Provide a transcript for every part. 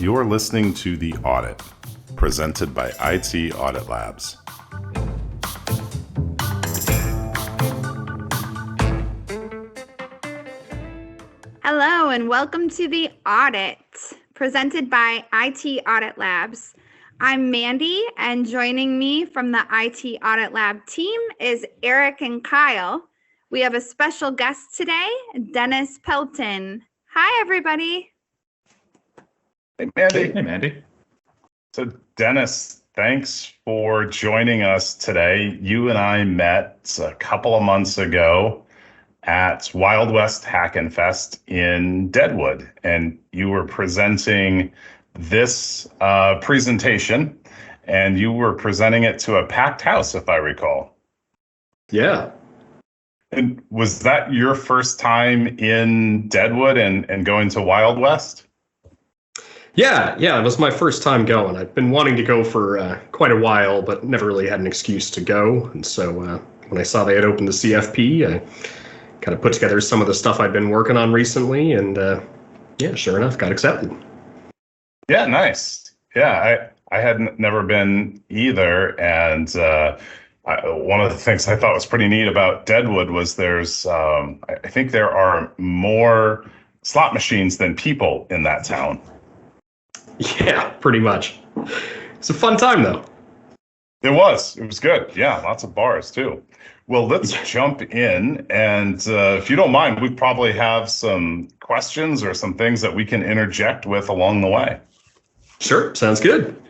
You are listening to The Audit, presented by IT Audit Labs. Hello and welcome to The Audit, presented by IT Audit Labs. I'm Mandy, and joining me from the IT Audit Lab team is Eric and Kyle. We have a special guest today, Dennis Pelton. Hi, everybody. Hey, Mandy. Hey, Mandy. So, Dennis, thanks for joining us today. You and I met a couple of months ago at Wild West Hack and Fest in Deadwood, and you were presenting this presentation, and you were presenting it to a packed house, if I recall. Yeah. And was that your first time in Deadwood and going to Wild West? Yeah, it was my first time going. I've been wanting to go for quite a while, but never really had an excuse to go. And so when I saw they had opened the CFP, I kind of put together some of the stuff I'd been working on recently, and sure enough, got accepted. Yeah, nice. Yeah, I had never been either, and one of the things I thought was pretty neat about Deadwood was there's, I think there are more slot machines than people in that town. Yeah, pretty much. It's a fun time, though. It was good. Yeah, lots of bars, too. Well, let's jump in, and if you don't mind, we probably have some questions or some things that we can interject with along the way. Sure, sounds good.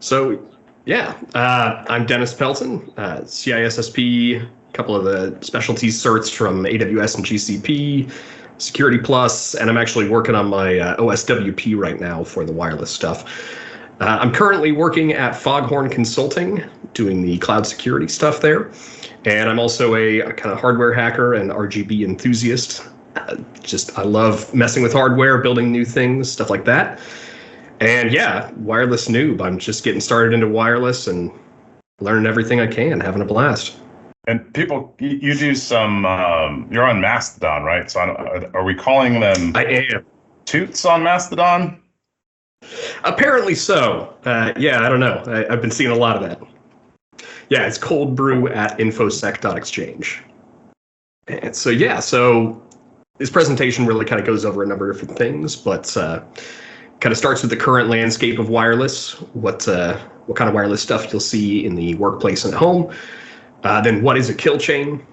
So, yeah, I'm Dennis Pelton, CISSP, a couple of the specialty certs from AWS and GCP, Security Plus, and I'm actually working on my OSWP right now for the wireless stuff. I'm currently working at Foghorn Consulting, doing the cloud security stuff there, and I'm also a kind of hardware hacker and RGB enthusiast. I love messing with hardware, building new things, stuff like that. And yeah, wireless noob. I'm just getting started into wireless and learning everything I can, having a blast. And people, you do some, you're on Mastodon, right? So are we calling them I am. toots on Mastodon? Apparently so. I don't know. I've been seeing a lot of that. Yeah, it's cold brew at infosec.exchange. And so this presentation really kind of goes over a number of different things, but kind of starts with the current landscape of wireless, what kind of wireless stuff you'll see in the workplace and at home. Then what is a kill chain?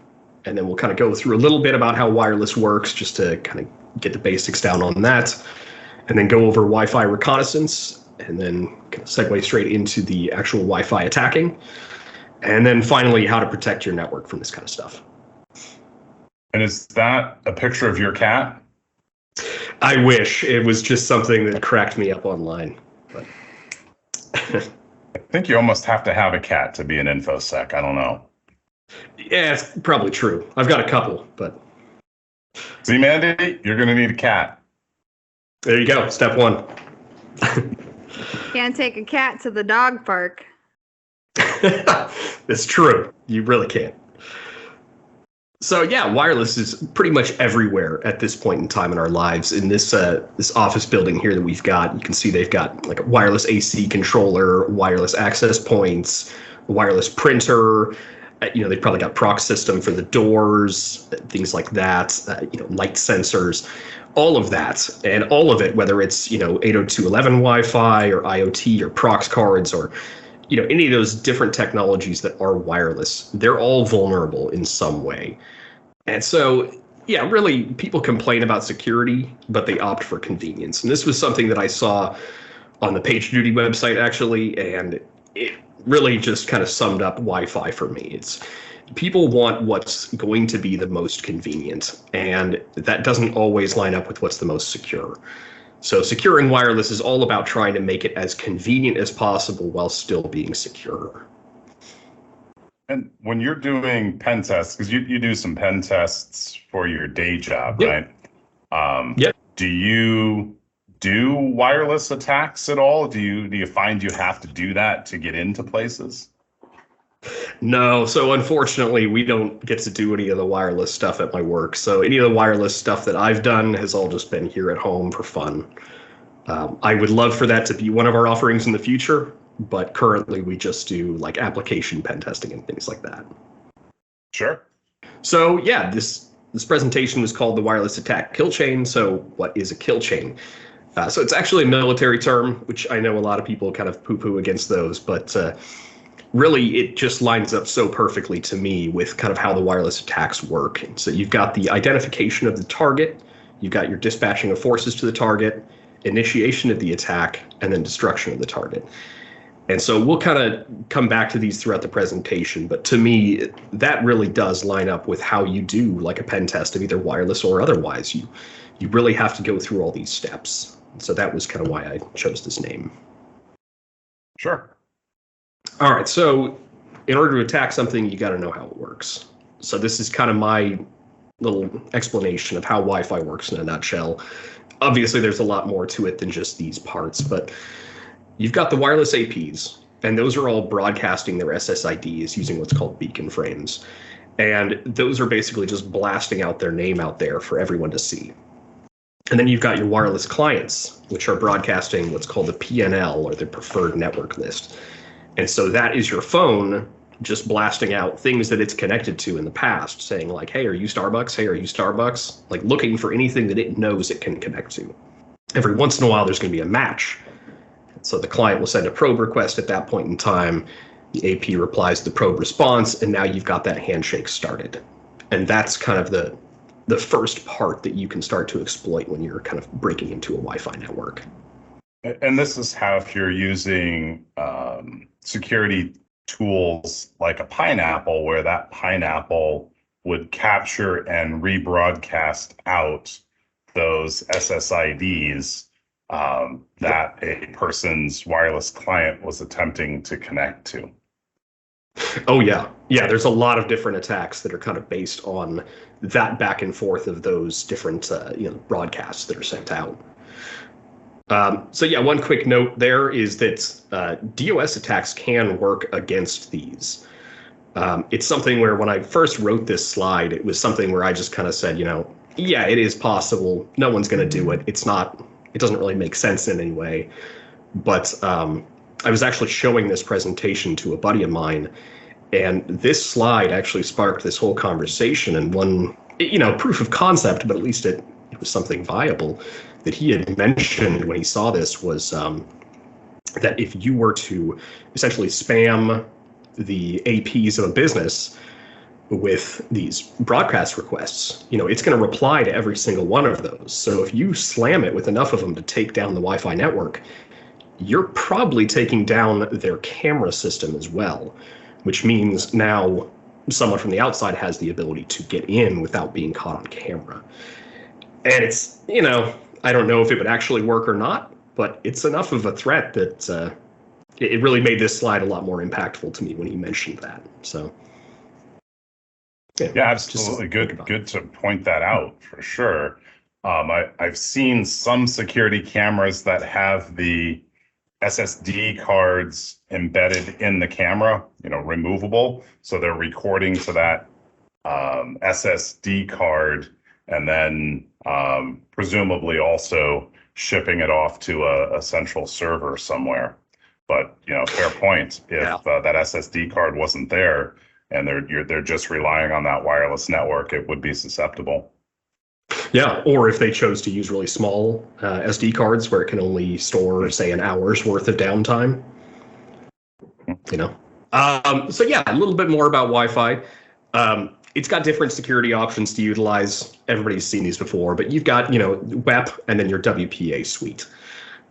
And then we'll kind of go through a little bit about how wireless works, just to kind of get the basics down on that. And then go over Wi-Fi reconnaissance, and then kind of segue straight into the actual Wi-Fi attacking. And then finally, how to protect your network from this kind of stuff. And is that a picture of your cat? I wish it was just something that cracked me up online. But I think you almost have to have a cat to be an InfoSec. I don't know. Yeah, it's probably true. I've got a couple, but. See, Mandy, you're going to need a cat. There you go. Step one. Can't take a cat to the dog park. That's true. You really can't. So yeah, wireless is pretty much everywhere at this point in time in our lives. In this office building here that we've got, you can see they've got like a wireless AC controller, wireless access points, a wireless printer. They've probably got proc system for the doors, things like that. Light sensors, all of that, and all of it, whether it's 802.11 Wi-Fi or IoT or prox cards or any of those different technologies that are wireless, they're all vulnerable in some way. And so, yeah, really, people complain about security, but they opt for convenience. And this was something that I saw on the PagerDuty website, actually, and it really just kind of summed up Wi-Fi for me. It's people want what's going to be the most convenient, and that doesn't always line up with what's the most secure. So securing wireless is all about trying to make it as convenient as possible while still being secure. And when you're doing pen tests, because you do some pen tests for your day job, Yep. right? Yep. Do you do wireless attacks at all? Do you find you have to do that to get into places? No, so unfortunately, we don't get to do any of the wireless stuff at my work. So any of the wireless stuff that I've done has all just been here at home for fun. I would love for that to be one of our offerings in the future, but currently we just do like application pen testing and things like that. Sure. So yeah, this presentation was called the Wireless Attack Kill Chain. So what is a kill chain? So it's actually a military term, which I know a lot of people kind of poo-poo against those, but really it just lines up so perfectly to me with kind of how the wireless attacks work. So you've got the identification of the target, you've got your dispatching of forces to the target, initiation of the attack, and then destruction of the target. And so we'll kind of come back to these throughout the presentation, but to me, that really does line up with how you do like a pen test of either wireless or otherwise. You really have to go through all these steps. So that was kind of why I chose this name. Sure. All right, so in order to attack something, you got to know how it works. So this is kind of my little explanation of how Wi-Fi works in a nutshell. Obviously, there's a lot more to it than just these parts, but you've got the wireless APs, and those are all broadcasting their SSIDs using what's called beacon frames. And those are basically just blasting out their name out there for everyone to see. And then you've got your wireless clients, which are broadcasting what's called the PNL, or the preferred network list. And so that is your phone just blasting out things that it's connected to in the past, saying like, hey, are you Starbucks? Hey, are you Starbucks? Like looking for anything that it knows it can connect to. Every once in a while, there's going to be a match. So the client will send a probe request at that point in time. The AP replies to the probe response, and now you've got that handshake started. And that's kind of the first part that you can start to exploit when you're kind of breaking into a Wi-Fi network. And this is how, if you're using security tools like a pineapple, where that pineapple would capture and rebroadcast out those SSIDs that a person's wireless client was attempting to connect to. Oh, yeah. Yeah, there's a lot of different attacks that are kind of based on that back and forth of those different broadcasts that are sent out. So yeah, one quick note there is that DOS attacks can work against these. It's something where when I first wrote this slide, it was something where I just kind of said, yeah, it is possible. No one's going to do it. It doesn't really make sense in any way. But I was actually showing this presentation to a buddy of mine, and this slide actually sparked this whole conversation, and one, proof of concept, but at least it was something viable that he had mentioned when he saw this was that if you were to essentially spam the APs of a business with these broadcast requests, it's going to reply to every single one of those. So if you slam it with enough of them to take down the Wi-Fi network, you're probably taking down their camera system as well, which means now someone from the outside has the ability to get in without being caught on camera. And it's, I don't know if it would actually work or not, but it's enough of a threat that it really made this slide a lot more impactful to me when he mentioned that. So, yeah, absolutely. Good to point that out for sure. I've seen some security cameras that have the SSD cards embedded in the camera, removable. So they're recording to that SSD card, and then presumably also shipping it off to a central server somewhere. But fair point. If that SSD card wasn't there and they're just relying on that wireless network, it would be susceptible. Yeah, or if they chose to use really small SD cards where it can only store, say, an hour's worth of downtime. So yeah, a little bit more about Wi-Fi. It's got different security options to utilize. Everybody's seen these before, but you've got, WEP and then your WPA suite.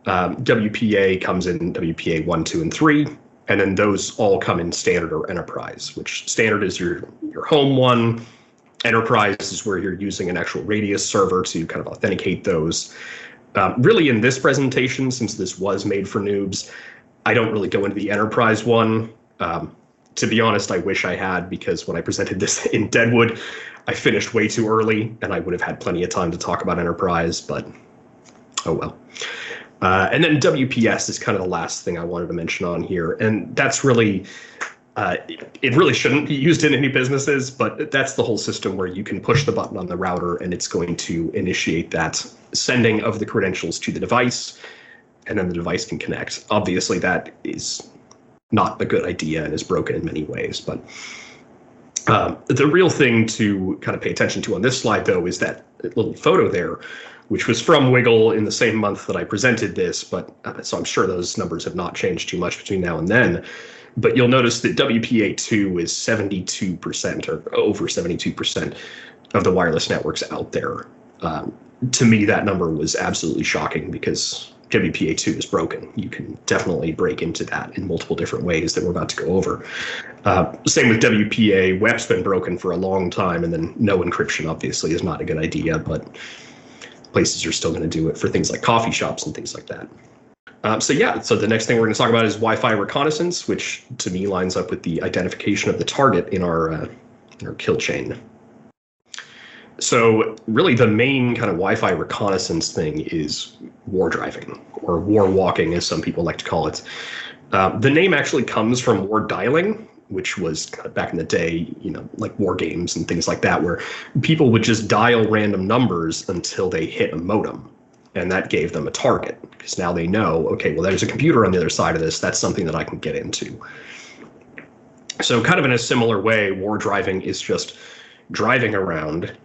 WPA comes in WPA 1, 2, and 3, and then those all come in standard or enterprise, which standard is your home one. Enterprise is where you're using an actual radius server to kind of authenticate those. Really in this presentation, since this was made for noobs, I don't really go into the enterprise one. To be honest, I wish I had, because when I presented this in Deadwood, I finished way too early and I would have had plenty of time to talk about enterprise, but oh well. And then WPS is kind of the last thing I wanted to mention on here. And that's really, it really shouldn't be used in any businesses, but that's the whole system where you can push the button on the router and it's going to initiate that sending of the credentials to the device. and then the device can connect. Obviously, that is not a good idea and is broken in many ways. But the real thing to kind of pay attention to on this slide, though, is that little photo there, which was from Wiggle in the same month that I presented this. But so I'm sure those numbers have not changed too much between now and then. But you'll notice that WPA2 is 72% or over 72% of the wireless networks out there. To me, that number was absolutely shocking because WPA2 is broken. You can definitely break into that in multiple different ways that we're about to go over. Same with WPA. WEP's been broken for a long time, and then no encryption obviously is not a good idea, but places are still going to do it for things like coffee shops and things like that. So the next thing we're going to talk about is Wi-Fi reconnaissance, which to me lines up with the identification of the target in our kill chain. So really the main kind of Wi-Fi reconnaissance thing is war driving, or war walking as some people like to call it. The name actually comes from war dialing, which was kind of back in the day, like war games and things like that, where people would just dial random numbers until they hit a modem. And that gave them a target, because now they know, okay, well, there's a computer on the other side of this. That's something that I can get into. So kind of in a similar way, war driving is just driving around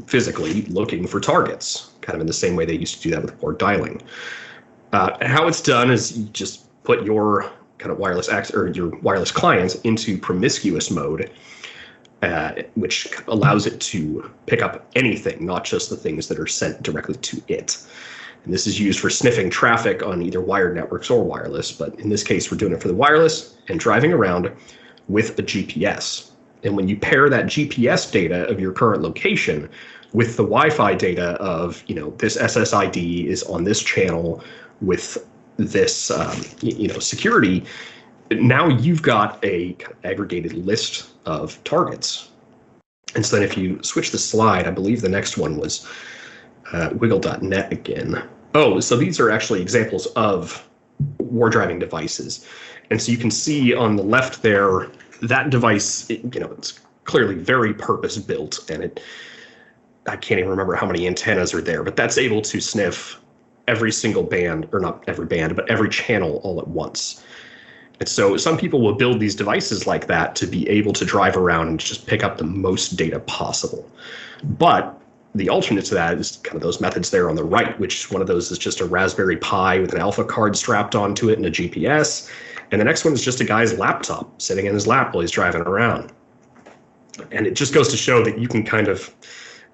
physically looking for targets, kind of in the same way they used to do that with war dialing. How it's done is you just put your kind of wireless or your wireless client into promiscuous mode, which allows it to pick up anything, not just the things that are sent directly to it. And this is used for sniffing traffic on either wired networks or wireless, but in this case, we're doing it for the wireless and driving around with a GPS. And when you pair that GPS data of your current location with the Wi-Fi data of, this SSID is on this channel with this, security, now you've got a kind of aggregated list of targets. And so then if you switch the slide, I believe the next one was wiggle.net again. Oh, so these are actually examples of war driving devices. And so you can see on the left there, that device, it's clearly very purpose built, and I can't even remember how many antennas are there, but that's able to sniff every single band, or not every band, but every channel all at once. And so some people will build these devices like that to be able to drive around and just pick up the most data possible. But the alternate to that is kind of those methods there on the right, which one of those is just a Raspberry Pi with an Alpha card strapped onto it and a GPS. And the next one is just a guy's laptop sitting in his lap while he's driving around. And it just goes to show that you can kind of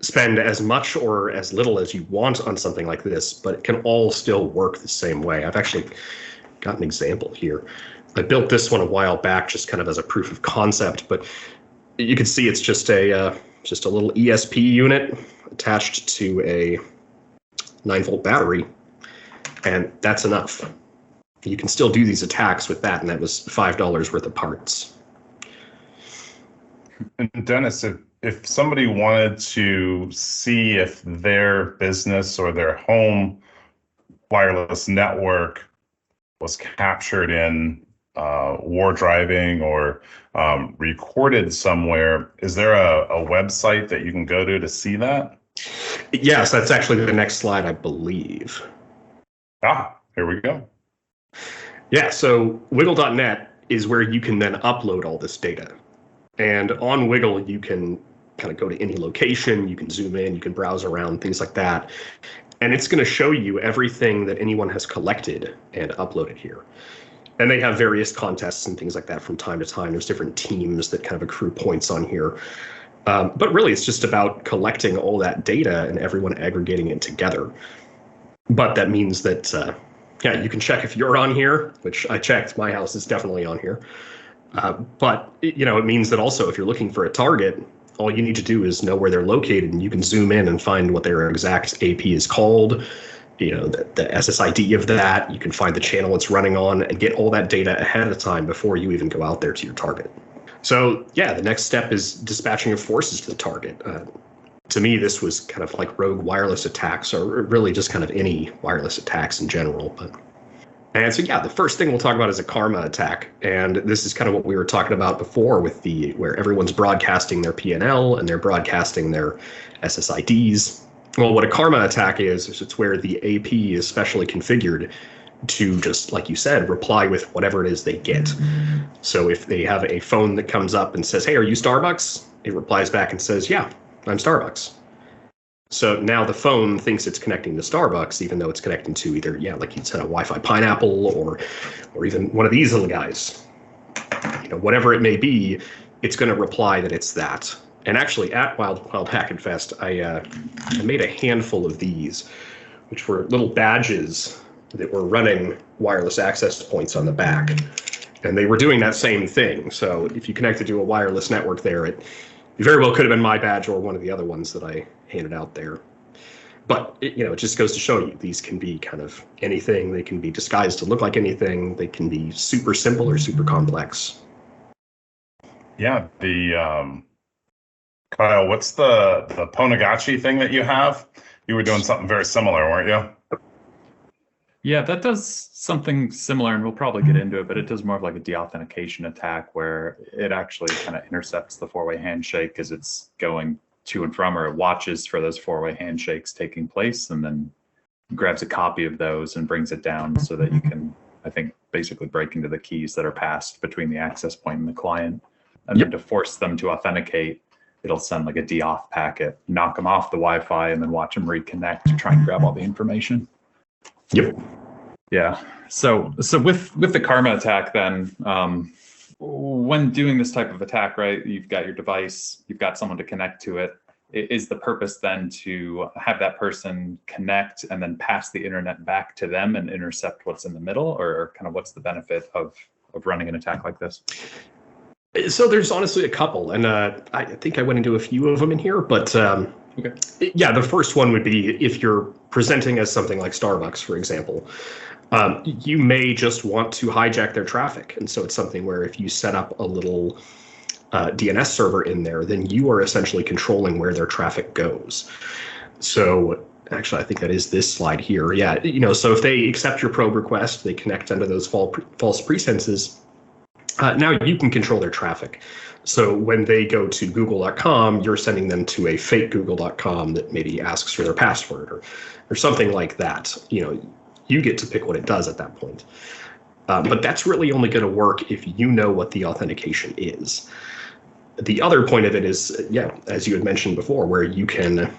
spend as much or as little as you want on something like this, but it can all still work the same way. I've actually got an example here. I built this one a while back just kind of as a proof of concept, but you can see it's just a little ESP unit attached to a 9-volt battery, and that's enough. You can still do these attacks with that, and that was $5 worth of parts. And Dennis, if somebody wanted to see if their business or their home wireless network was captured in war driving or recorded somewhere, is there a website that you can go to see that? Yes, that's actually the next slide, I believe. Here we go. Yeah, so wiggle.net is where you can then upload all this data. And on Wiggle, you can kind of go to any location, you can zoom in, you can browse around, things like that. And it's going to show you everything that anyone has collected and uploaded here. And they have various contests and things like that from time to time. There's different teams that kind of accrue points on here. But really, it's just about collecting all that data and everyone aggregating it together. But that means that, you can check if you're on here, which I checked. My house is definitely on here. But it means that also if you're looking for a target, all you need to do is know where they're located, and you can zoom in and find what their exact AP is called, the SSID of that. You can find the channel it's running on and get all that data ahead of time before you even go out there to your target. So the next step is dispatching of forces to the target. To me, this was kind of like rogue wireless attacks, or really just kind of any wireless attacks in general. And so, the first thing we'll talk about is a karma attack. And this is kind of what we were talking about before with where everyone's broadcasting their P&L and they're broadcasting their SSIDs. Well, what a karma attack is it's where the AP is specially configured to just, like you said, reply with whatever it is they get. So if they have a phone that comes up and says, "Hey, are you Starbucks?" It replies back and says, "Yeah, I'm Starbucks." So now the phone thinks it's connecting to Starbucks, even though it's connecting to either, yeah, like you said, a Wi-Fi Pineapple or even one of these little guys. Whatever it may be, it's going to reply that it's that. And actually, at Wild Hack and Fest, I made a handful of these, which were little badges that were running wireless access points on the back. And they were doing that same thing. So if you connected to a wireless network there, it very well could have been my badge or one of the other ones that I handed out there. But it just goes to show you, these can be kind of anything. They can be disguised to look like anything. They can be super simple or super complex. Yeah, Kyle, what's the Ponagachi thing that you have? You were doing something very similar, weren't you? Yeah, that does something similar, and we'll probably get into it, but it does more of like a deauthentication attack where it actually kind of intercepts the four-way handshake as it's going to and from, or it watches for those four-way handshakes taking place, and then grabs a copy of those and brings it down so that you can, I think, basically break into the keys that are passed between the access point and the client. And then to force them to authenticate, it'll send like a deauth packet, knock them off the Wi-Fi, and then watch them reconnect to try and grab all the information. Yep. Yeah. So with the karma attack, then when doing this type of attack, right, you've got your device, you've got someone to connect to it. Is the purpose then to have that person connect and then pass the internet back to them and intercept what's in the middle, or kind of what's the benefit of running an attack like this? So there's honestly a couple, and I think I went into a few of them in here, but Okay. Yeah, the first one would be if you're presenting as something like Starbucks, for example, you may just want to hijack their traffic. And so it's something where if you set up a little DNS server in there, then you are essentially controlling where their traffic goes. So actually, I think that is this slide here. Yeah, so if they accept your probe request, they connect under those false pretenses, now you can control their traffic. So when they go to google.com, you're sending them to a fake google.com that maybe asks for their password or something like that. You get to pick what it does at that point. But that's really only going to work if you know what the authentication is. The other point of it is, as you had mentioned before, where you can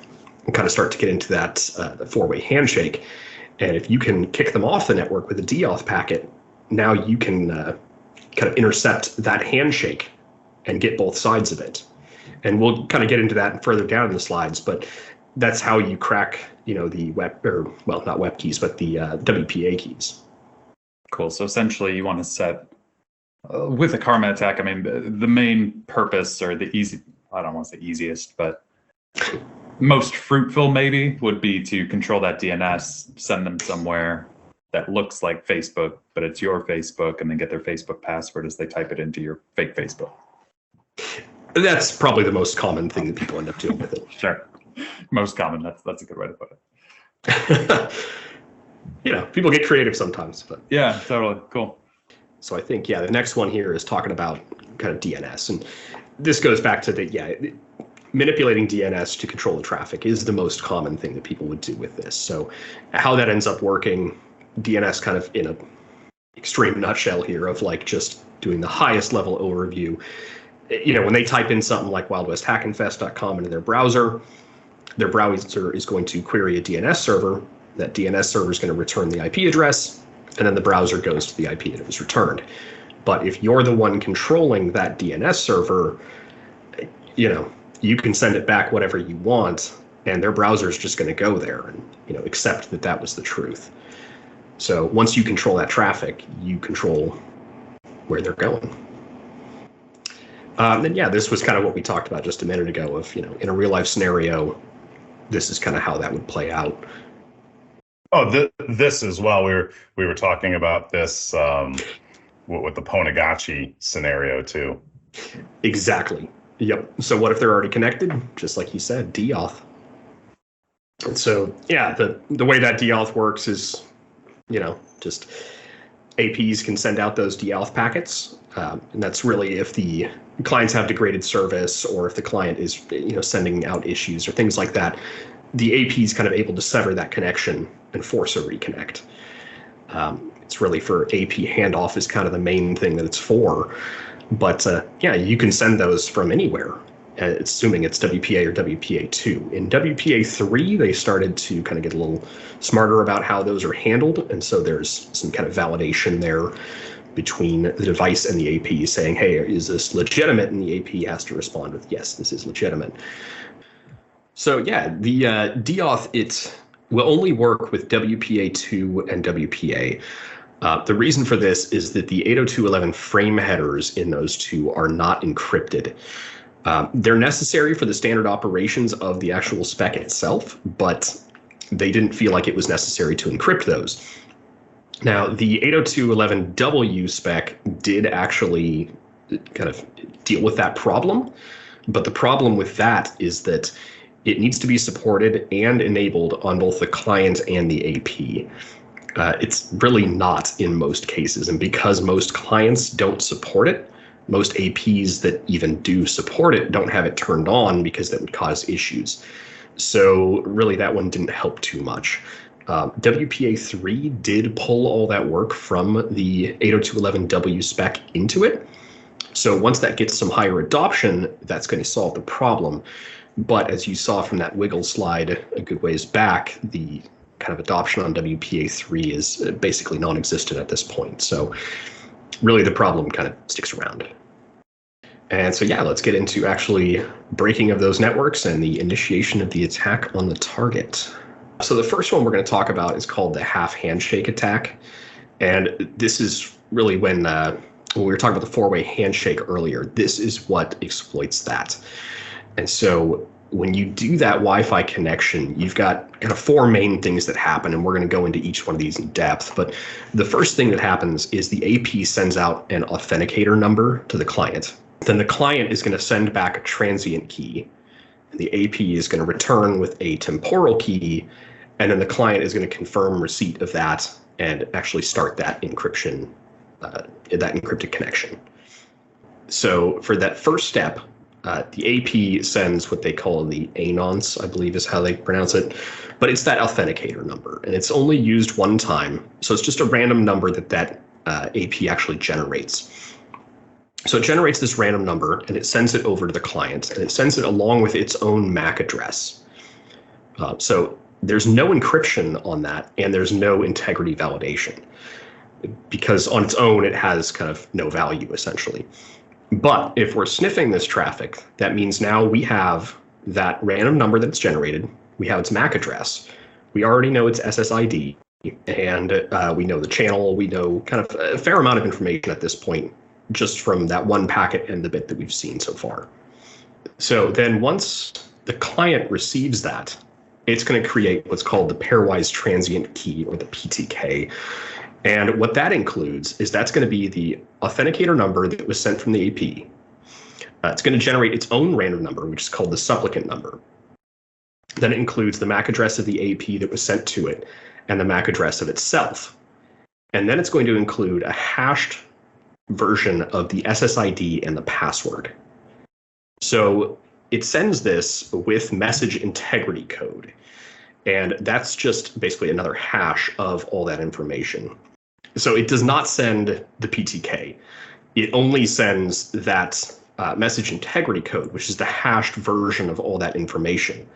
kind of start to get into that four-way handshake. And if you can kick them off the network with a deauth packet, now you can kind of intercept that handshake and get both sides of it. And we'll kind of get into that further down in the slides, but that's how you crack, the web, or well, not web keys, but the WPA keys. Cool. So essentially you want to set, with a karma attack, I mean, the main purpose, or the I don't want to say easiest, but most fruitful maybe, would be to control that DNS, send them somewhere that looks like Facebook, but it's your Facebook, and then get their Facebook password as they type it into your fake Facebook. That's probably the most common thing that people end up doing with it. Sure. Most common. That's a good way to put it. People get creative sometimes. But yeah, totally. Cool. So I think, the next one here is talking about kind of DNS. And this goes back to manipulating DNS to control the traffic is the most common thing that people would do with this. So how that ends up working, DNS kind of in a extreme nutshell here of like just doing the highest level overview. When they type in something like wildwesthackinfest.com into their browser is going to query a DNS server. That DNS server is going to return the IP address, and then the browser goes to the IP that it was returned. But if you're the one controlling that DNS server, you can send it back whatever you want, and their browser is just going to go there and accept that was the truth. So once you control that traffic, you control where they're going. This was kind of what we talked about just a minute ago of, in a real life scenario, this is kind of how that would play out. Oh, this as well. We were talking about this with the Ponagachi scenario too. Exactly. Yep. So what if they're already connected? Just like you said, deauth. And so, the way that deauth works is, just APs can send out those deauth packets. And that's really if the clients have degraded service, or if the client is sending out issues or things like that, the AP is kind of able to sever that connection and force a reconnect. It's really for AP handoff is kind of the main thing that it's for. But yeah, you can send those from anywhere, assuming it's WPA or WPA2. In WPA3, they started to kind of get a little smarter about how those are handled. And so there's some kind of validation there between the device and the AP saying, hey, is this legitimate? And the AP has to respond with, yes, this is legitimate. So yeah, the Deauth, it will only work with WPA2 and WPA. The reason for this is that the 802.11 frame headers in those two are not encrypted. They're necessary for the standard operations of the actual spec itself, but they didn't feel like it was necessary to encrypt those. Now, the 802.11w spec did actually kind of deal with that problem, but the problem with that is that it needs to be supported and enabled on both the client and the AP. It's really not in most cases, and because most clients don't support it, most APs that even do support it don't have it turned on because that would cause issues. So really that one didn't help too much. WPA3 did pull all that work from the 802.11w spec into it. So once that gets some higher adoption, that's going to solve the problem. But as you saw from that wiggle slide a good ways back, the kind of adoption on WPA3 is basically non-existent at this point. So really the problem kind of sticks around. And so yeah, let's get into actually breaking of those networks and the initiation of the attack on the target. So the first one we're going to talk about is called the Half-Handshake Attack. And this is really when we were talking about the four-way handshake earlier, this is what exploits that. And so when you do that Wi-Fi connection, you've got kind of four main things that happen, and we're going to go into each one of these in depth. But the first thing that happens is the AP sends out an authenticator number to the client. Then the client is going to send back a transient key, and the AP is going to return with a temporal key, and then the client is going to confirm receipt of that and actually start that encryption, that encrypted connection. So for that first step, the AP sends what they call the anonce, I believe is how they pronounce it, but it's that authenticator number, and it's only used one time. So it's just a random number that AP actually generates. So it generates this random number, and it sends it over to the client, and it sends it along with its own MAC address. So there's no encryption on that, and there's no integrity validation, because on its own, it has kind of no value, essentially. But if we're sniffing this traffic, that means now we have that random number that's generated, we have its MAC address, we already know its SSID, and we know the channel, we know kind of a fair amount of information at this point, just from that one packet and the bit that we've seen so far. So then once the client receives that, it's going to create what's called the pairwise transient key, or the PTK. And what that includes is that's going to be the authenticator number that was sent from the AP. It's going to generate its own random number, which is called the supplicant number. Then it includes the MAC address of the AP that was sent to it and the MAC address of itself. And then it's going to include a hashed version of the SSID and the password. So it sends this with message integrity code. And that's just basically another hash of all that information. So it does not send the PTK. It only sends that message integrity code, which is the hashed version of all that information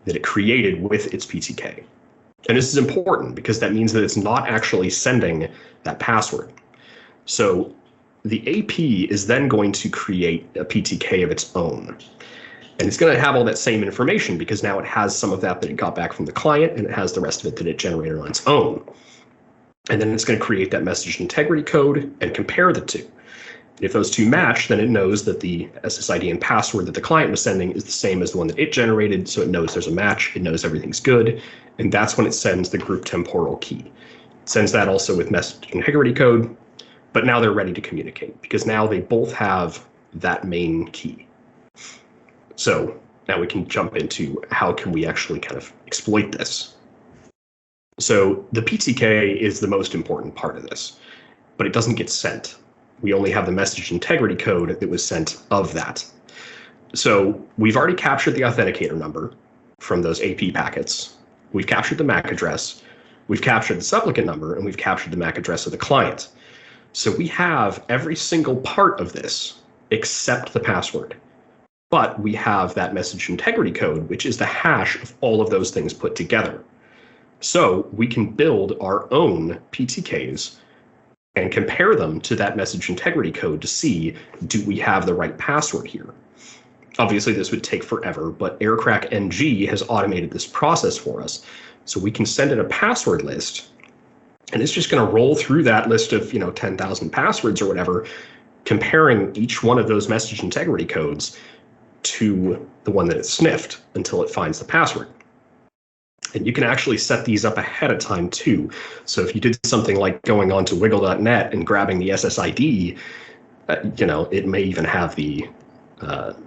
that it created with its PTK. And this is important because that means that it's not actually sending that password. So the AP is then going to create a PTK of its own. And it's going to have all that same information because now it has some of that it got back from the client, and it has the rest of it that it generated on its own. And then it's going to create that message integrity code and compare the two. If those two match, then it knows that the SSID and password that the client was sending is the same as the one that it generated, so it knows there's a match, it knows everything's good, and that's when it sends the group temporal key. It sends that also with message integrity code, but now they're ready to communicate because now they both have that main key. So now we can jump into how can we actually kind of exploit this. So the PTK is the most important part of this, but it doesn't get sent. We only have the message integrity code that was sent of that. So we've already captured the authenticator number from those AP packets. We've captured the MAC address. We've captured the supplicant number, and we've captured the MAC address of the client. So we have every single part of this except the password. But we have that message integrity code, which is the hash of all of those things put together. So we can build our own PTKs and compare them to that message integrity code to see, do we have the right password here? Obviously, this would take forever, but Aircrack NG has automated this process for us. So we can send it a password list, and it's just going to roll through that list of 10,000 passwords or whatever, comparing each one of those message integrity codes to the one that it sniffed until it finds the password. And you can actually set these up ahead of time too. So if you did something like going on to wiggle.net and grabbing the SSID, it may even have the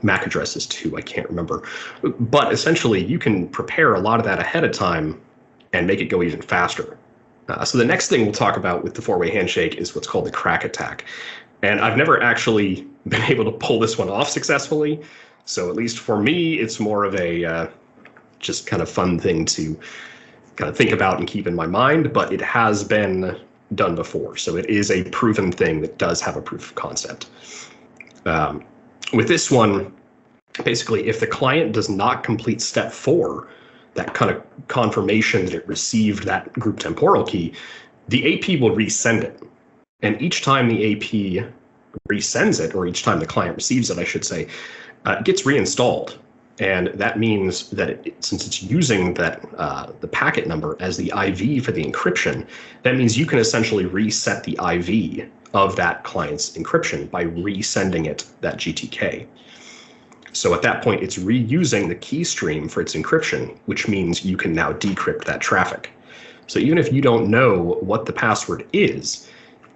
MAC addresses too. I can't remember. But essentially, you can prepare a lot of that ahead of time and make it go even faster. So the next thing we'll talk about with the four-way handshake is what's called the crack attack. And I've never actually been able to pull this one off successfully. So at least for me, it's more of a just kind of fun thing to kind of think about and keep in my mind, but it has been done before. So it is a proven thing that does have a proof of concept. With this one, basically, if the client does not complete step 4, that kind of confirmation that it received that group temporal key, the AP will resend it. And each time the AP resends it, or each time the client receives it, I should say, it gets reinstalled. And that means that since it's using that the packet number as the IV for the encryption, that means you can essentially reset the IV of that client's encryption by resending it that GTK. So at that point, it's reusing the key stream for its encryption, which means you can now decrypt that traffic. So even if you don't know what the password is,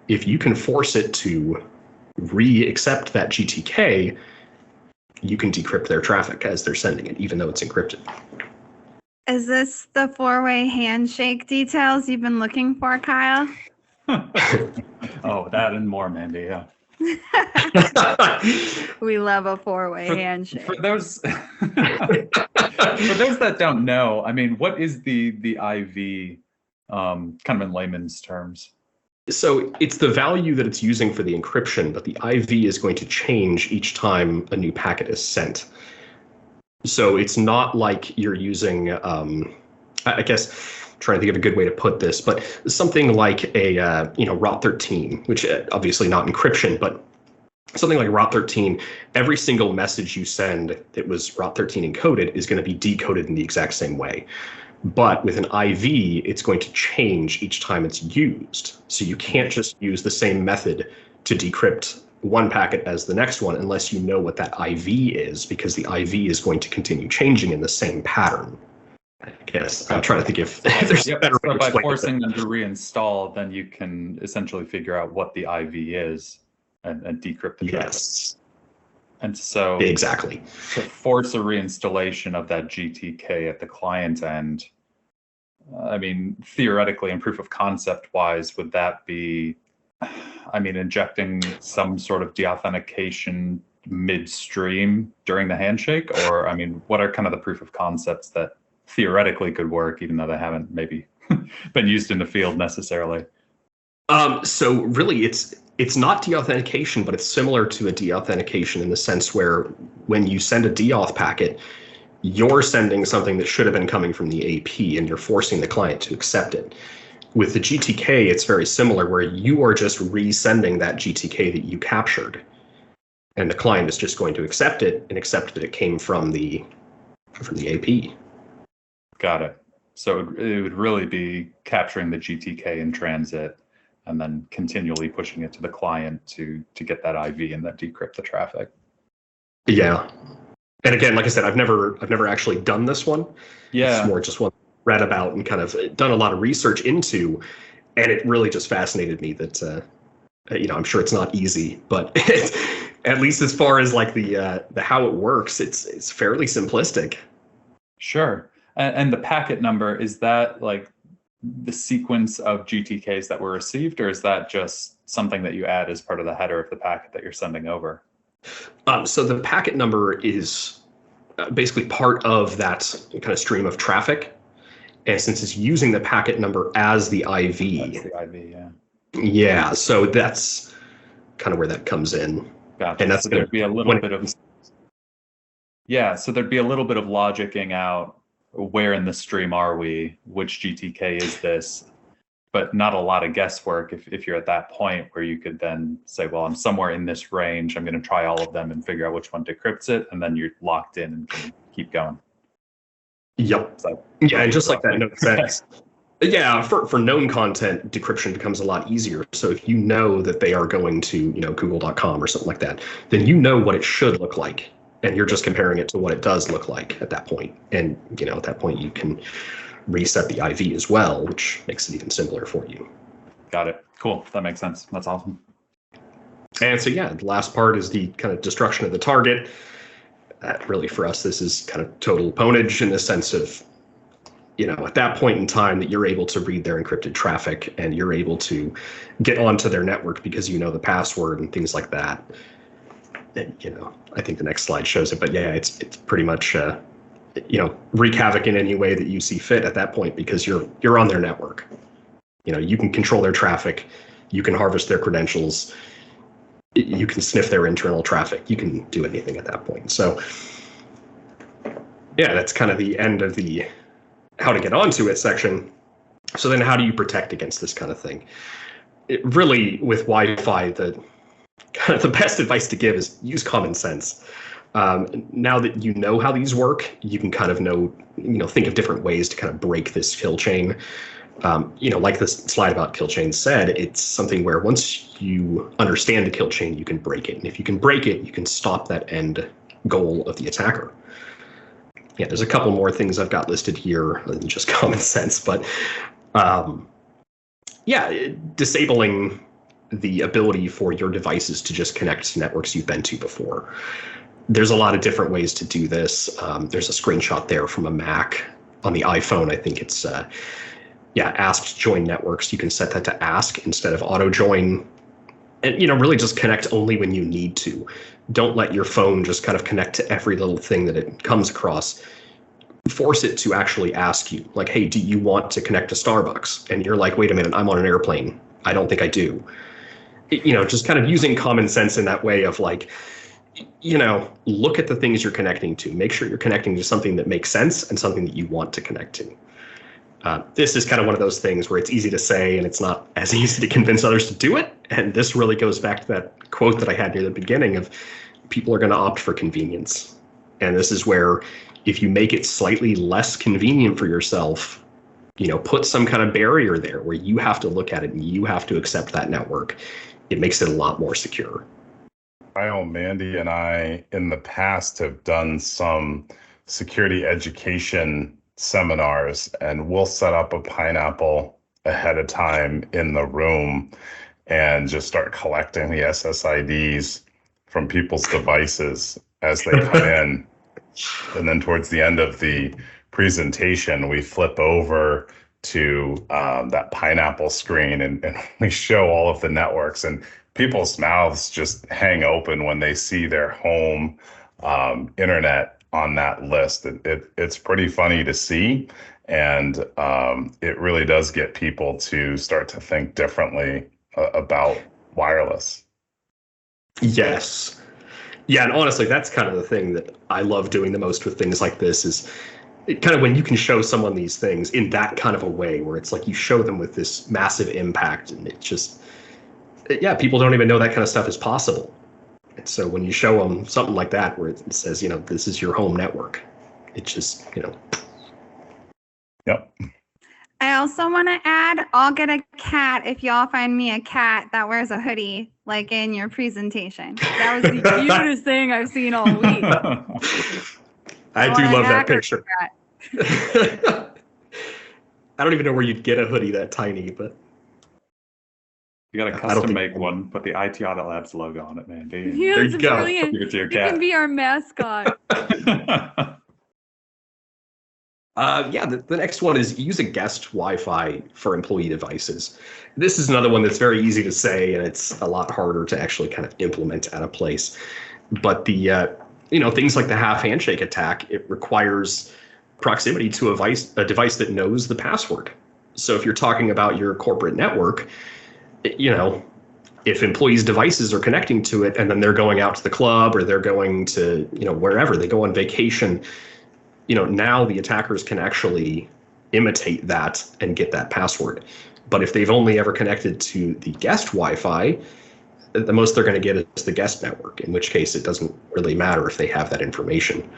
if you can force it to re-accept that GTK, you can decrypt their traffic as they're sending it, even though it's encrypted. Is this the four-way handshake details you've been looking for, Kyle? Oh, that and more, Mandy, yeah. We love a four-way handshake. For those that don't know, I mean, what is the IV, kind of in layman's terms? So it's the value that it's using for the encryption, but the IV is going to change each time a new packet is sent. So it's not like you're using, I guess, trying to think of a good way to put this, but something like a ROT13, which obviously not encryption, but something like ROT13, every single message you send that was ROT13 encoded is going to be decoded in the exact same way. But with an IV, it's going to change each time it's used. So you can't just use the same method to decrypt one packet as the next one unless you know what that IV is, because the IV is going to continue changing in the same pattern. I guess I'm trying to think if there's a better way to by explain forcing them to reinstall, then you can essentially figure out what the IV is and decrypt the traffic. Yes. And so Exactly. to force a reinstallation of that GTK at the client end, I mean, theoretically and proof of concept wise, would that be, I mean, injecting some sort of deauthentication midstream during the handshake? Or, I mean, what are kind of the proof of concepts that theoretically could work, even though they haven't maybe been used in the field necessarily? So really, it's not deauthentication, but it's similar to a deauthentication in the sense where when you send a deauth packet, you're sending something that should have been coming from the AP, and you're forcing the client to accept it. With the GTK, it's very similar, where you are just resending that GTK that you captured, and the client is just going to accept it and accept that it came from the AP. Got it. So it would really be capturing the GTK in transit and then continually pushing it to the client to get that IV and then decrypt the traffic. Yeah. And again, like I said, I've never actually done this one. Yeah. It's more just one read about and kind of done a lot of research into, and it really just fascinated me that I'm sure it's not easy, but at least as far as like the how it works, it's fairly simplistic. Sure. And the packet number, is that like the sequence of GTKs that were received, or is that just something that you add as part of the header of the packet that you're sending over? So the packet number is basically part of that kind of stream of traffic. And since it's using the packet number as the IV, That's the IV, yeah. Yeah, so that's kind of where that comes in. Gotcha. And that's so there'd be a little bit of so there'd be a little bit of logicking out where in the stream are we, which GTK is this, but not a lot of guesswork if you're at that point where you could then say, well, I'm somewhere in this range, I'm going to try all of them and figure out which one decrypts it, and then you're locked in and can keep going. Yep. So, yeah, and just like that note says, yeah, for known content, decryption becomes a lot easier. So if you know that they are going to, google.com or something like that, then you know what it should look like. And you're just comparing it to what it does look like at that point. And, at that point, you can reset the IV as well, which makes it even simpler for you. Got it. Cool. That makes sense. That's awesome. And so, yeah, the last part is the kind of destruction of the target. Really, for us, this is kind of total pwnage in the sense of, at that point in time that you're able to read their encrypted traffic and you're able to get onto their network because you know the password and things like that. And, I think the next slide shows it, but yeah, it's pretty much, wreak havoc in any way that you see fit at that point because you're on their network. You can control their traffic, you can harvest their credentials, you can sniff their internal traffic, you can do anything at that point. So yeah, that's kind of the end of the how to get onto it section. So then how do you protect against this kind of thing? It really, with Wi-Fi, kind of the best advice to give is use common sense. Now that you know how these work, you can kind of think of different ways to kind of break this kill chain. Like this slide about kill chain said, it's something where once you understand the kill chain, you can break it. And if you can break it, you can stop that end goal of the attacker. Yeah, there's a couple more things I've got listed here than just common sense, but disabling the ability for your devices to just connect to networks you've been to before. There's a lot of different ways to do this. There's a screenshot there from a Mac. On the iPhone, I think it's ask join networks. You can set that to ask instead of auto join. And really just connect only when you need to. Don't let your phone just kind of connect to every little thing that it comes across. Force it to actually ask you, like, hey, do you want to connect to Starbucks? And you're like, wait a minute, I'm on an airplane. I don't think I do. Just kind of using common sense in that way of like, look at the things you're connecting to. Make sure you're connecting to something that makes sense and something that you want to connect to. This is kind of one of those things where it's easy to say and it's not as easy to convince others to do it. And this really goes back to that quote that I had near the beginning of people are going to opt for convenience. And this is where if you make it slightly less convenient for yourself, put some kind of barrier there where you have to look at it and you have to accept that network. It makes it a lot more secure. Mandy and I in the past have done some security education seminars, and we'll set up a pineapple ahead of time in the room and just start collecting the SSIDs from people's devices as they come in. And then towards the end of the presentation, we flip over to that pineapple screen and we show all of the networks, and people's mouths just hang open when they see their home internet on that list. It's pretty funny to see, and it really does get people to start to think differently about wireless. Yes. Yeah, and honestly, that's kind of the thing that I love doing the most with things like this is kind of when you can show someone these things in that kind of a way where it's like you show them with this massive impact, and it just, people don't even know that kind of stuff is possible. And so when you show them something like that where it says, this is your home network, it's just, Yep. I also want to add, I'll get a cat if y'all find me a cat that wears a hoodie, like in your presentation. That was the cutest thing I've seen all week. I do love that picture. I don't even know where you'd get a hoodie that tiny, but you got a custom make one, put the IT Audit Labs logo on it, man. Yeah, there you go. Brilliant. Give it to your You cat. can be our mascot. The next one is use a guest Wi-Fi for employee devices. This is another one that's very easy to say, and it's a lot harder to actually kind of implement at a place. But the things like the Half-Handshake Attack, it requires proximity to a device that knows the password. So if you're talking about your corporate network, if employees' devices are connecting to it and then they're going out to the club or they're going to, wherever they go on vacation, now the attackers can actually imitate that and get that password. But if they've only ever connected to the guest Wi-Fi, the most they're going to get is the guest network, in which case it doesn't really matter if they have that information.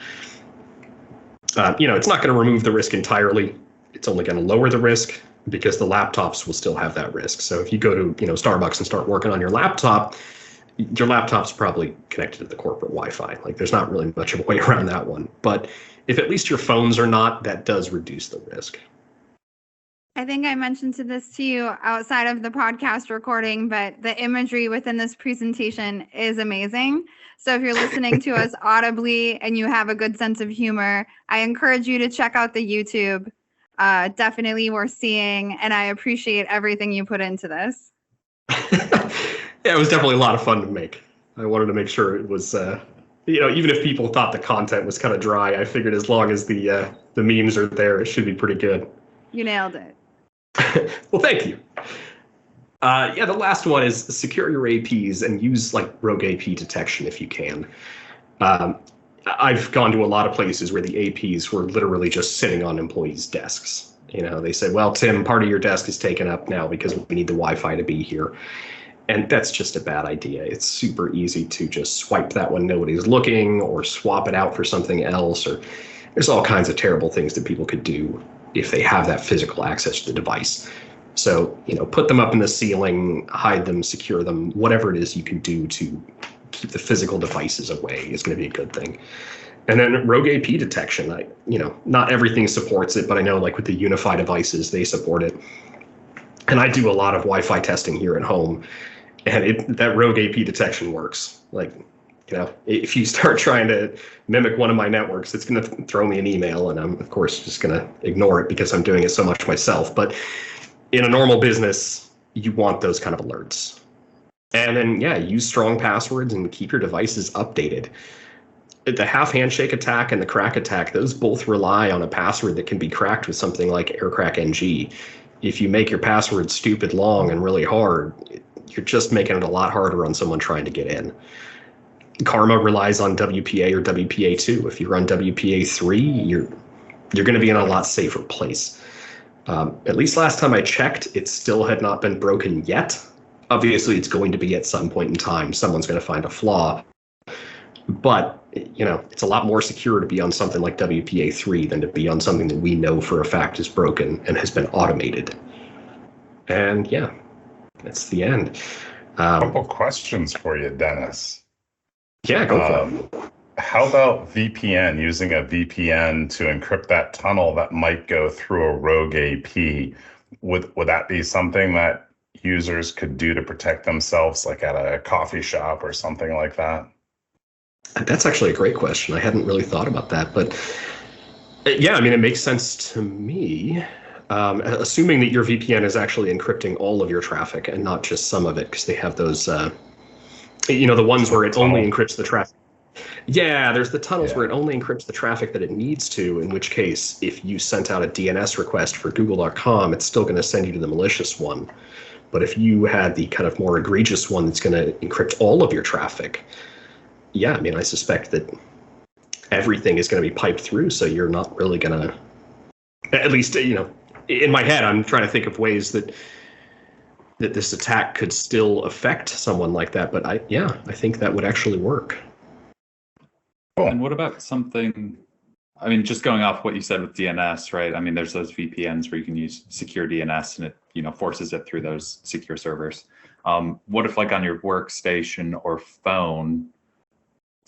It's not going to remove the risk entirely. It's only going to lower the risk because the laptops will still have that risk. So if you go to Starbucks and start working on your laptop's probably connected to the corporate Wi-Fi. Like there's not really much of a way around that one. But if at least your phones are not, that does reduce the risk. I think I mentioned this to you outside of the podcast recording, but the imagery within this presentation is amazing. So if you're listening to us audibly and you have a good sense of humor, I encourage you to check out the YouTube. Definitely worth seeing, and I appreciate everything you put into this. Yeah, it was definitely a lot of fun to make. I wanted to make sure it was, even if people thought the content was kind of dry, I figured as long as the memes are there, it should be pretty good. You nailed it. Well, thank you. The last one is secure your APs and use rogue AP detection if you can. I've gone to a lot of places where the APs were literally just sitting on employees' desks. They said, well, Tim, part of your desk is taken up now because we need the Wi-Fi to be here. And that's just a bad idea. It's super easy to just swipe that when nobody's looking or swap it out for something else. Or there's all kinds of terrible things that people could do if they have that physical access to the device. So, put them up in the ceiling, hide them, secure them, whatever it is you can do to keep the physical devices away is going to be a good thing. And then rogue AP detection, not everything supports it, but I know with the Unify devices, they support it. And I do a lot of Wi-Fi testing here at home, and that rogue AP detection works. If you start trying to mimic one of my networks, it's going to throw me an email, and I'm, of course, just going to ignore it because I'm doing it so much myself. But in a normal business, you want those kind of alerts. And then, use strong passwords and keep your devices updated. The Half-Handshake Attack and the Crack Attack, those both rely on a password that can be cracked with something like AirCrackNG. If you make your password stupid long and really hard, you're just making it a lot harder on someone trying to get in. Karma relies on WPA or WPA2. If you run WPA3, you're going to be in a lot safer place. At least last time I checked, it still had not been broken yet. Obviously, it's going to be at some point in time. Someone's going to find a flaw. But, it's a lot more secure to be on something like WPA3 than to be on something that we know for a fact is broken and has been automated. And that's the end. A couple questions for you, Dennis. Yeah, go for it. How about VPN, using a VPN to encrypt that tunnel that might go through a rogue AP? Would that be something that users could do to protect themselves, like at a coffee shop or something like that? That's actually a great question. I hadn't really thought about that, but it makes sense to me. Assuming that your VPN is actually encrypting all of your traffic and not just some of it, because they have those, the ones where it only encrypts the traffic. Yeah, there's the tunnels where it only encrypts the traffic that it needs to, in which case, if you sent out a DNS request for google.com, it's still going to send you to the malicious one. But if you had the kind of more egregious one that's going to encrypt all of your traffic, I suspect that everything is going to be piped through, so you're not really going to, at least, in my head, I'm trying to think of ways that this attack could still affect someone like that. But I think that would actually work. Cool. And what about something, just going off what you said with DNS, right? There's those VPNs where you can use secure DNS and it, forces it through those secure servers. What if on your workstation or phone,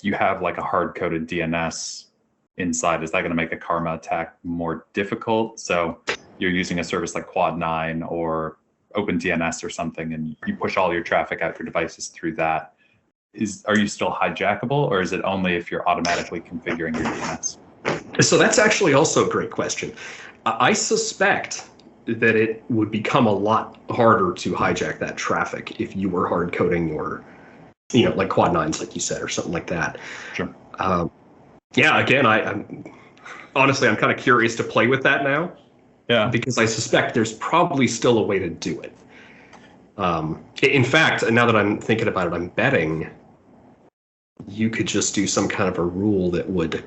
you have a hard-coded DNS inside? Is that going to make a Karma attack more difficult? So you're using a service like Quad9 or OpenDNS or something, and you push all your traffic out your devices through that. Are you still hijackable, or is it only if you're automatically configuring your DNS? So that's actually also a great question. I suspect that it would become a lot harder to hijack that traffic if you were hard coding your, like Quad9s, like you said, or something like that. Sure. Again, honestly, I'm kind of curious to play with that now. Yeah. Because I suspect there's probably still a way to do it. In fact, now that I'm thinking about it, I'm betting you could just do some kind of a rule that would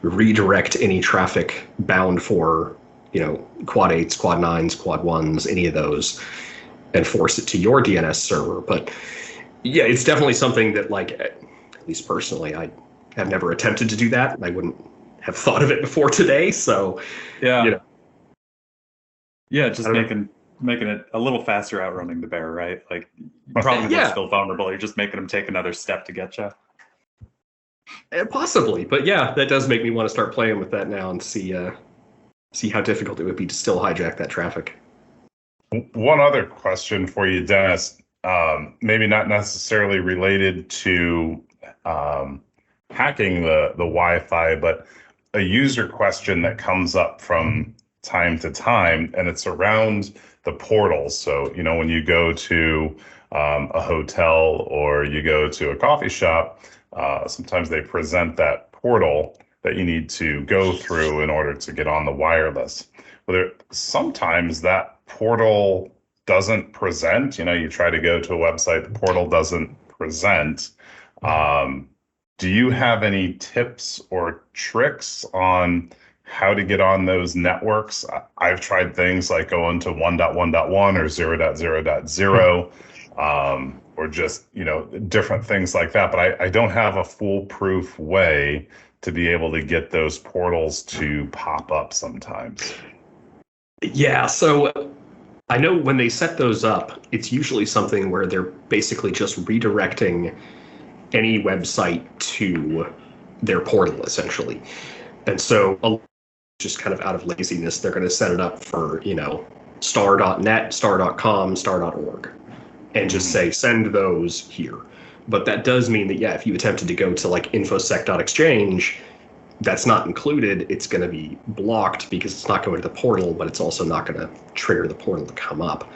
redirect any traffic bound for, quad 8s, quad 9s, quad 1s, any of those, and force it to your DNS server. But yeah, it's definitely something that, like, at least personally, I have never attempted to do that. I wouldn't have thought of it before today. So, yeah. Yeah, just making it a little faster outrunning the bear, right? Like, probably they're still vulnerable. You're just making them take another step to get you. Possibly, but yeah, that does make me want to start playing with that now and see how difficult it would be to still hijack that traffic. One other question for you, Dennis, maybe not necessarily related to hacking the Wi-Fi, but a user question that comes up from time to time, and it's around the portals. So, when you go to a hotel or you go to a coffee shop, sometimes they present that portal that you need to go through in order to get on the wireless. Well, sometimes that portal doesn't present. You try to go to a website, the portal doesn't present. Do you have any tips or tricks on how to get on those networks? I've tried things like going to 1.1.1 or 0.0.0, or just, different things like that. But I don't have a foolproof way to be able to get those portals to pop up sometimes. Yeah, so I know when they set those up, it's usually something where they're basically just redirecting any website to their portal, essentially. And so just kind of out of laziness, they're going to set it up for, star.net, star.com, star.org, and just say, send those here. But that does mean that, if you attempted to go to like infosec.exchange, that's not included. It's going to be blocked because it's not going to the portal, but it's also not going to trigger the portal to come up.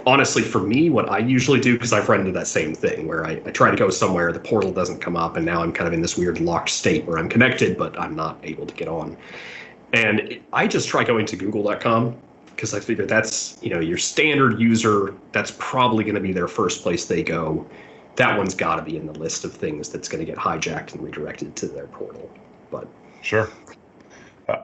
Honestly, for me, what I usually do, because I've run into that same thing where I try to go somewhere, the portal doesn't come up, and now I'm kind of in this weird locked state where I'm connected, but I'm not able to get on. And I just try going to google.com, because I figure that's, your standard user, that's probably going to be their first place they go. That one's got to be in the list of things that's going to get hijacked and redirected to their portal. But sure.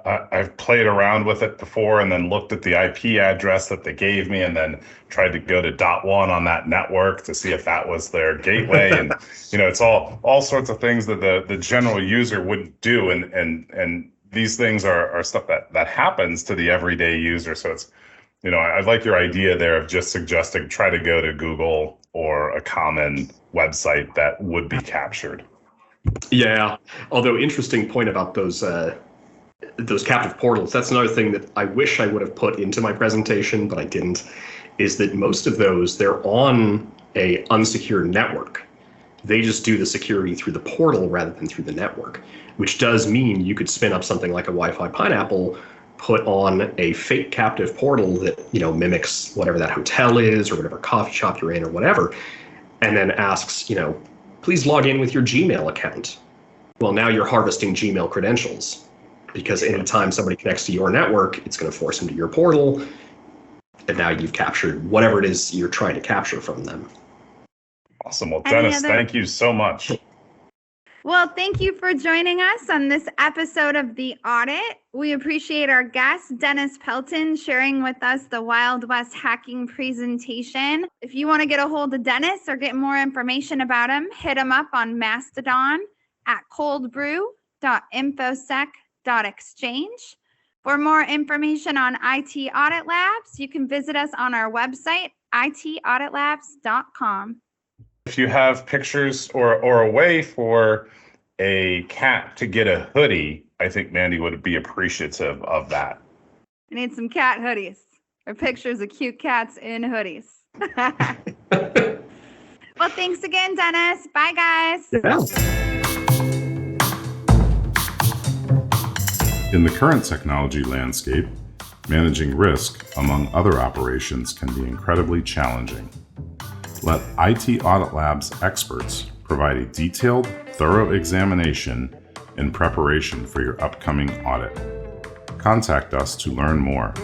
I've played around with it before and then looked at the IP address that they gave me and then tried to go to .1 on that network to see if that was their gateway. And, it's all sorts of things that the general user wouldn't do. And these things are stuff that happens to the everyday user. So it's, I like your idea there of just suggesting try to go to Google or a common website that would be captured. Yeah. Although interesting point about those captive portals, that's another thing that I wish I would have put into my presentation, but I didn't, is that most of those, they're on a unsecured network. They just do the security through the portal rather than through the network, which does mean you could spin up something like a Wi-Fi pineapple, put on a fake captive portal that, mimics whatever that hotel is or whatever coffee shop you're in or whatever, and then asks, please log in with your Gmail account. Well, now you're harvesting Gmail credentials, because anytime somebody connects to your network, it's going to force them to your portal, and now you've captured whatever it is you're trying to capture from them. Awesome. Well, Dennis, thank you so much. Well, thank you for joining us on this episode of The Audit. We appreciate our guest, Dennis Pelton, sharing with us the Wild West hacking presentation. If you want to get a hold of Dennis or get more information about him, hit him up on Mastodon at coldbrew.infosec.exchange. For more information on IT Audit Labs, you can visit us on our website, itauditlabs.com. If you have pictures or a way for a cat to get a hoodie, I think Mandy would be appreciative of that. I need some cat hoodies or pictures of cute cats in hoodies. Well, thanks again, Dennis. Bye, guys. Yeah. In the current technology landscape, managing risk among other operations can be incredibly challenging. Let IT Audit Labs experts provide a detailed, thorough examination in preparation for your upcoming audit. Contact us to learn more.